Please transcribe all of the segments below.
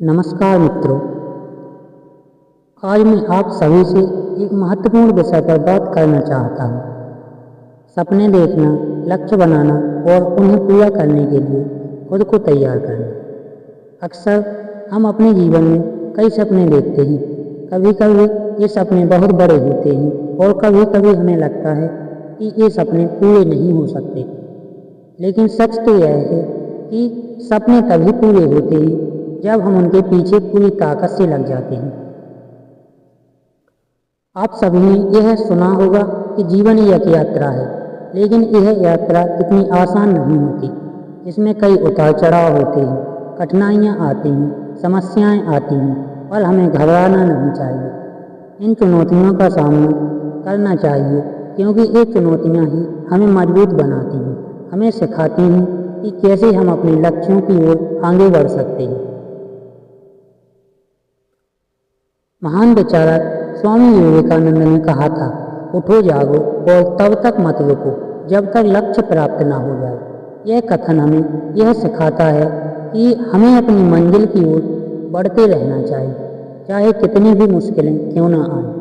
नमस्कार मित्रों। आज मैं आप सभी से एक महत्वपूर्ण विषय पर बात करना चाहता हूँ। सपने देखना, लक्ष्य बनाना और उन्हें पूरा करने के लिए खुद को तैयार करना। अक्सर हम अपने जीवन में कई सपने देखते हैं। कभी कभी ये सपने बहुत बड़े होते हैं और कभी कभी हमें लगता है कि ये सपने पूरे नहीं हो सकते। लेकिन सच तो यह है कि सपने तभी पूरे होते हैं जब हम उनके पीछे पूरी ताकत से लग जाते हैं। आप सभी ने यह सुना होगा कि जीवन एक यात्रा है, लेकिन यह यात्रा इतनी आसान नहीं होती। इसमें कई उतार चढ़ाव होते हैं, कठिनाइयाँ आती हैं, समस्याएं आती हैं, और हमें घबराना नहीं चाहिए। इन चुनौतियों का सामना करना चाहिए, क्योंकि ये चुनौतियाँ ही हमें मजबूत बनाती हैं, हमें सिखाती हैं कि कैसे हम अपने लक्ष्यों की ओर आगे बढ़ सकते हैं। महान विचारक स्वामी विवेकानंद ने कहा था, उठो जागो और तब तक मत रुको जब तक लक्ष्य प्राप्त ना हो जाए। यह कथन हमें यह सिखाता है कि हमें अपनी मंजिल की ओर बढ़ते रहना चाहिए, चाहे कितनी भी मुश्किलें क्यों ना आए।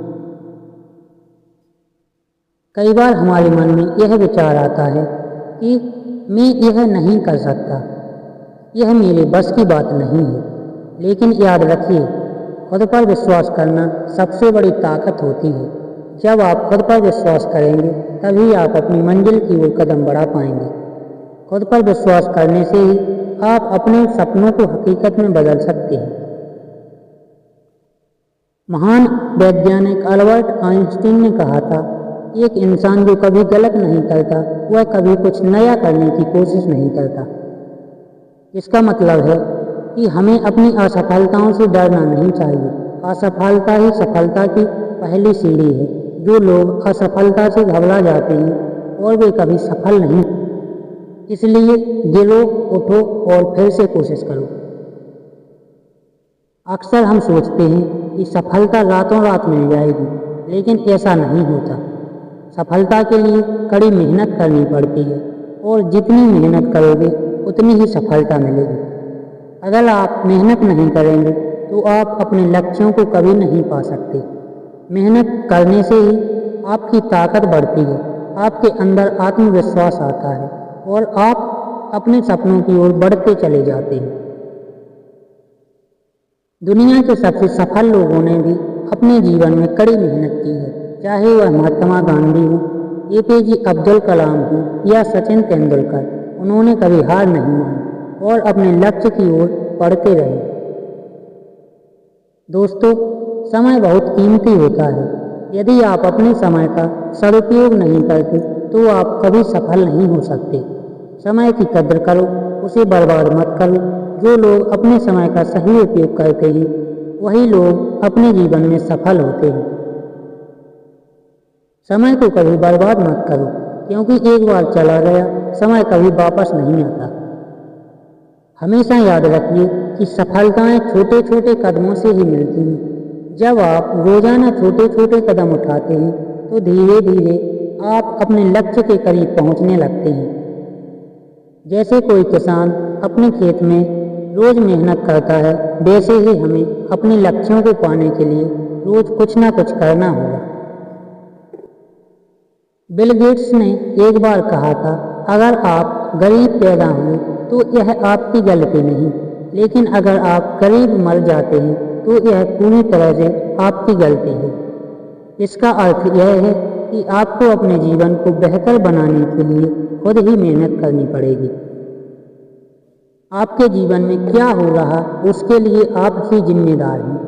कई बार हमारे मन में यह विचार आता है कि मैं यह नहीं कर सकता, यह मेरे बस की बात नहीं है। लेकिन याद रखिए, खुद पर विश्वास करना सबसे बड़ी ताकत होती है। जब आप खुद पर विश्वास करेंगे, तभी आप अपनी मंजिल की ओर कदम बढ़ा पाएंगे। खुद पर विश्वास करने से ही आप अपने सपनों को हकीकत में बदल सकते हैं। महान वैज्ञानिक अल्बर्ट आइंस्टीन ने कहा था, एक इंसान जो कभी गलत नहीं करता, वह कभी कुछ नया करने की कोशिश नहीं करता। इसका मतलब है कि हमें अपनी असफलताओं से डरना नहीं चाहिए। असफलता ही सफलता की पहली सीढ़ी है। जो लोग असफलता से घबरा जाते हैं और वे कभी सफल नहीं। इसलिए गिरो, उठो और फिर से कोशिश करो। अक्सर हम सोचते हैं कि सफलता रातों रात मिल जाएगी, लेकिन ऐसा नहीं होता। सफलता के लिए कड़ी मेहनत करनी पड़ती है, और जितनी मेहनत करोगे उतनी ही सफलता मिलेगी। अगर आप मेहनत नहीं करेंगे तो आप अपने लक्ष्यों को कभी नहीं पा सकते। मेहनत करने से ही आपकी ताकत बढ़ती है, आपके अंदर आत्मविश्वास आता है और आप अपने सपनों की ओर बढ़ते चले जाते हैं। दुनिया के सबसे सफल लोगों ने भी अपने जीवन में कड़ी मेहनत की है, चाहे वह महात्मा गांधी हो, APJ अब्दुल कलाम हो या सचिन तेंदुलकर। उन्होंने कभी हार नहीं मानी और अपने लक्ष्य की ओर बढ़ते रहे। दोस्तों, समय बहुत कीमती होता है। यदि आप अपने समय का सदुपयोग नहीं करते तो आप कभी सफल नहीं हो सकते। समय की कद्र करो, उसे बर्बाद मत करो। जो लोग अपने समय का सही उपयोग करते हैं, वही लोग अपने जीवन में सफल होते हैं। समय को कभी बर्बाद मत करो, क्योंकि एक बार चला गया समय कभी वापस नहीं आता। हमेशा याद रखिए कि सफलताएं छोटे छोटे कदमों से ही मिलती हैं। जब आप रोजाना छोटे छोटे कदम उठाते हैं, तो धीरे धीरे आप अपने लक्ष्य के करीब पहुंचने लगते हैं। जैसे कोई किसान अपने खेत में रोज मेहनत करता है, वैसे ही हमें अपने लक्ष्यों को पाने के लिए रोज कुछ ना कुछ करना होगा। बिल गेट्स ने एक बार कहा था, अगर आप गरीब पैदा हुए तो यह आपकी गलती नहीं, लेकिन अगर आप गरीब मर जाते हैं तो यह पूरी तरह से आपकी गलती है। इसका अर्थ यह है कि आपको अपने जीवन को बेहतर बनाने के लिए खुद ही मेहनत करनी पड़ेगी। आपके जीवन में क्या हो रहा, उसके लिए आप ही जिम्मेदार हैं।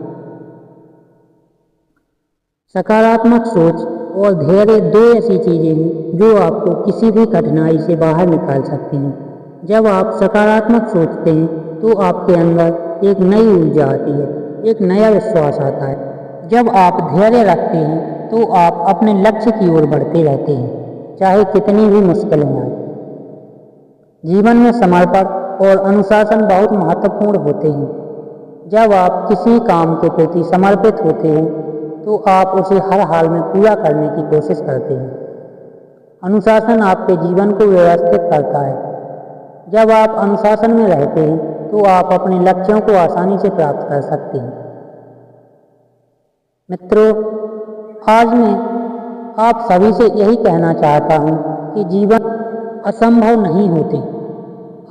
सकारात्मक सोच और धैर्य दो ऐसी चीजें हैं जो आपको किसी भी कठिनाई से बाहर निकाल सकती हैं। जब आप सकारात्मक सोचते हैं तो आपके अंदर एक नई ऊर्जा आती है, एक नया विश्वास आता है। जब आप धैर्य रखते हैं तो आप अपने लक्ष्य की ओर बढ़ते रहते हैं, चाहे कितनी भी मुश्किलें आए। जीवन में समर्पण और अनुशासन बहुत महत्वपूर्ण होते हैं। जब आप किसी काम के प्रति समर्पित होते हैं तो आप उसे हर हाल में पूरा करने की कोशिश करते हैं। अनुशासन आपके जीवन को व्यवस्थित करता है। जब आप अनुशासन में रहते हैं तो आप अपने लक्ष्यों को आसानी से प्राप्त कर सकते हैं। मित्रों, आज मैं आप सभी से यही कहना चाहता हूँ कि जीवन असंभव नहीं होते।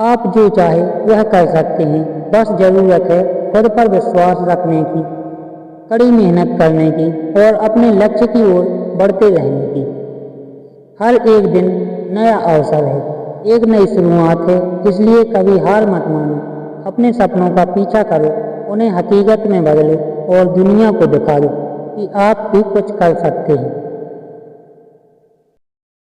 आप जो चाहे वह कर सकते हैं। बस ज़रूरत है खुद पर विश्वास रखने की, कड़ी मेहनत करने की और अपने लक्ष्य की ओर बढ़ते रहने की। हर एक दिन नया अवसर है, एक नई शुरुआत है, इसलिए कभी हार मत मानो। अपने सपनों का पीछा करो, उन्हें हकीकत में बदलो और दुनिया को दिखा दो कि आप भी कुछ कर सकते हैं।